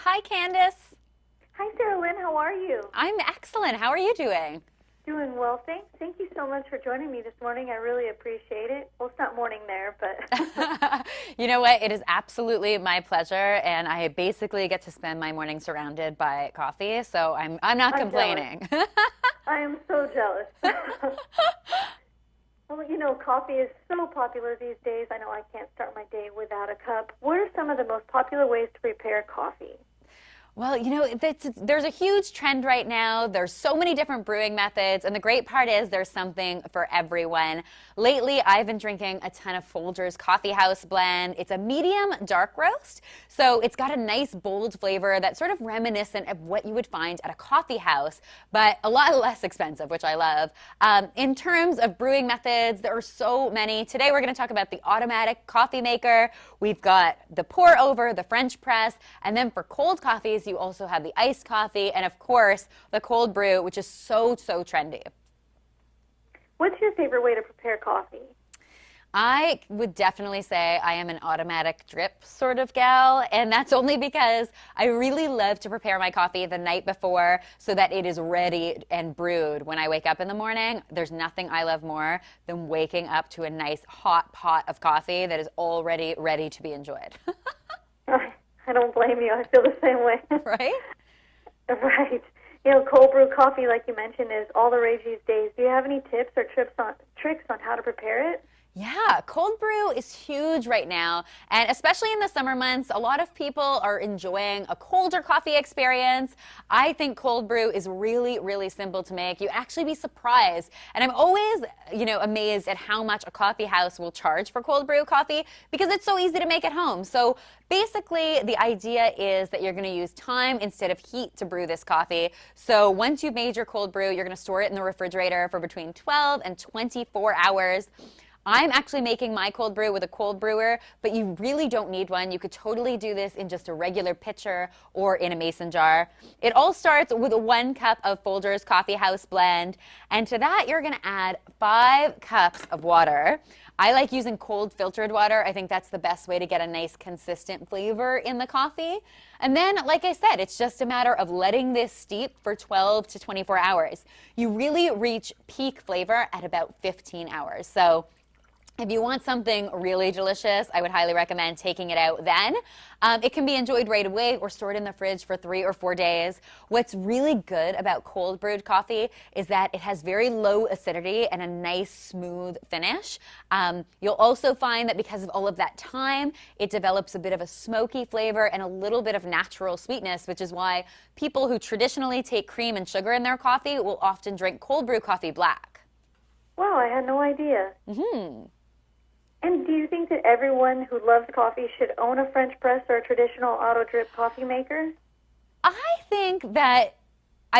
Hi, Candace. Hi, Sara Lynn. How are you? I'm excellent. How are you doing? Doing well, thanks. Thank you so much for joining me this morning. I really appreciate it. Well, it's not morning there, but... You know what? It is absolutely my pleasure, and I basically get to spend my morning surrounded by coffee, so I'm not complaining. I am so jealous. Well, you know, coffee is so popular these days. I know I can't start my day without a cup. What are some of the most popular ways to prepare coffee? Well, you know, there's a huge trend right now. There's so many different brewing methods, and the great part is there's something for everyone. Lately, I've been drinking a ton of Folgers Coffee House blend. It's a medium dark roast, so it's got a nice bold flavor that's sort of reminiscent of what you would find at a coffee house, but a lot less expensive, which I love. In terms of brewing methods, there are so many. Today, we're going to talk about the automatic coffee maker. We've got the pour over, the French press, and then for cold coffees, you also have the iced coffee, and of course, the cold brew, which is so trendy. What's your favorite way to prepare coffee? I would definitely say I am an automatic drip sort of gal, and that's only because I really love to prepare my coffee the night before so that it is ready and brewed when I wake up in the morning. There's nothing I love more than waking up to a nice hot pot of coffee that is already ready to be enjoyed. I don't blame you. I feel the same way. Right? Right. You know, cold brew coffee, like you mentioned, is all the rage these days. Do you have any tips or tricks on how to prepare it? Yeah, cold brew is huge right now, and especially in the summer months, a lot of people are enjoying a colder coffee experience. I think cold brew is really simple to make. You'd actually be surprised, and I'm always, amazed at how much a coffee house will charge for cold brew coffee because it's so easy to make at home. So basically, the idea is that you're going to use time instead of heat to brew this coffee. So once you've made your cold brew, you're going to store it in the refrigerator for between 12 and 24 hours. I'm actually making my cold brew with a cold brewer, but you really don't need one. You could totally do this in just a regular pitcher or in a mason jar. It all starts with 1 cup of Folgers Coffee House blend, and to that you're going to add 5 cups of water. I like using cold filtered water. I think that's the best way to get a nice consistent flavor in the coffee. And then, like I said, it's just a matter of letting this steep for 12 to 24 hours. You really reach peak flavor at about 15 hours. So if you want something really delicious, I would highly recommend taking it out then. It can be enjoyed right away or stored in the fridge for 3 or 4 days. What's really good about cold brewed coffee is that it has very low acidity and a nice smooth finish. You'll also find that because of all of that time, it develops a bit of a smoky flavor and a little bit of natural sweetness, which is why people who traditionally take cream and sugar in their coffee will often drink cold brew coffee black. Wow, I had no idea. Mm-hmm. And do you think that everyone who loves coffee should own a French press or a traditional auto drip coffee maker? I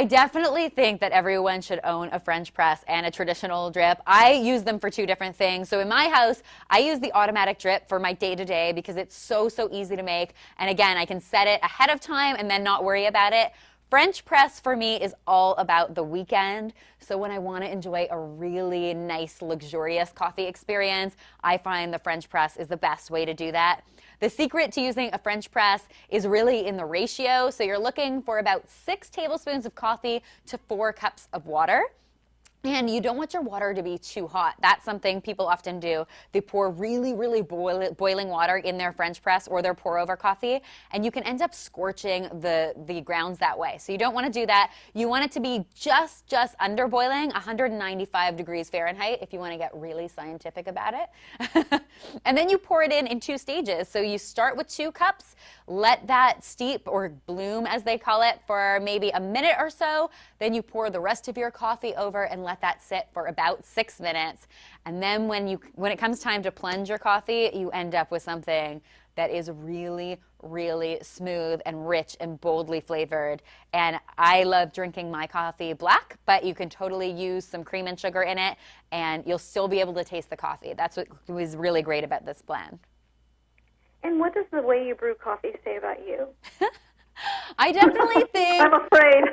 definitely think that everyone should own a French press and a traditional drip. I use them for 2 different things. So in my house, I use the automatic drip for my day-to-day because it's so easy to make. And again, I can set it ahead of time and then not worry about it. French press for me is all about the weekend. So when I want to enjoy a really nice, luxurious coffee experience, I find the French press is the best way to do that. The secret to using a French press is really in the ratio. So you're looking for about 6 tablespoons of coffee to 4 cups of water. And you don't want your water to be too hot. That's something people often do. They pour really boiling water in their French press or their pour over coffee, and you can end up scorching the grounds that way. So you don't want to do that. You want it to be just under boiling, 195 degrees Fahrenheit if you want to get really scientific about it. And then you pour it in 2 stages. So you start with 2 cups, let that steep or bloom as they call it for maybe a minute or so. Then you pour the rest of your coffee over and let that sit for about 6 minutes. And then when it comes time to plunge your coffee, you end up with something that is really smooth and rich and boldly flavored. And I love drinking my coffee black, but you can totally use some cream and sugar in it, and you'll still be able to taste the coffee. That's what was really great about this blend. And what does the way you brew coffee say about you? I definitely think... I'm afraid.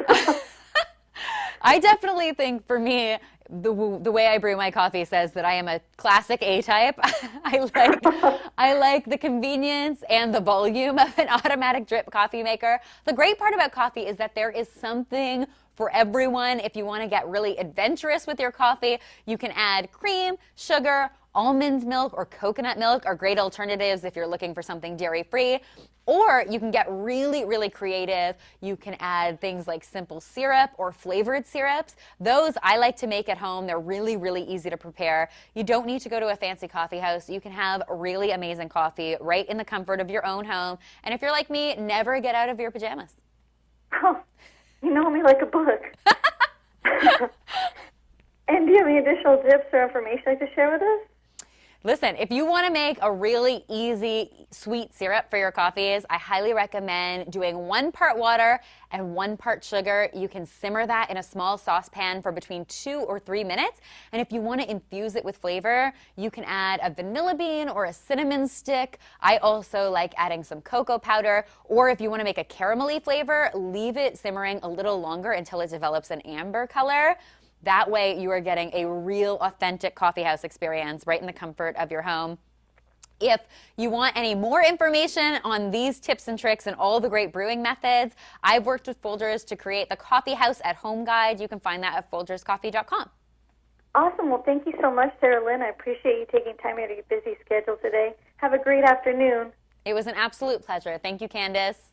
I definitely think for me, the way I brew my coffee says that I am a classic A-type. I like the convenience and the volume of an automatic drip coffee maker. The great part about coffee is that there is something for everyone. If you want to get really adventurous with your coffee, you can add cream, sugar, almond milk, or coconut milk are great alternatives if you're looking for something dairy-free. Or you can get really, really creative. You can add things like simple syrup or flavored syrups. Those I like to make at home. They're really, really easy to prepare. You don't need to go to a fancy coffee house. You can have really amazing coffee right in the comfort of your own home. And if you're like me, never get out of your pajamas. Oh, you know me like a book. And do you have any additional tips or information you'd like to share with us? Listen, if you want to make a really easy sweet syrup for your coffees, I highly recommend doing 1 part water and 1 part sugar. You can simmer that in a small saucepan for between 2 or 3 minutes. And if you want to infuse it with flavor, you can add a vanilla bean or a cinnamon stick. I also like adding some cocoa powder. Or if you want to make a caramelly flavor, leave it simmering a little longer until it develops an amber color. That way you are getting a real authentic coffee house experience right in the comfort of your home. If you want any more information on these tips and tricks and all the great brewing methods, I've worked with Folgers to create the Coffee House at Home guide. You can find that at folgerscoffee.com. Awesome. Well, thank you so much, Sara Lynn. I appreciate you taking time out of your busy schedule today. Have a great afternoon. It was an absolute pleasure. Thank you, Candace.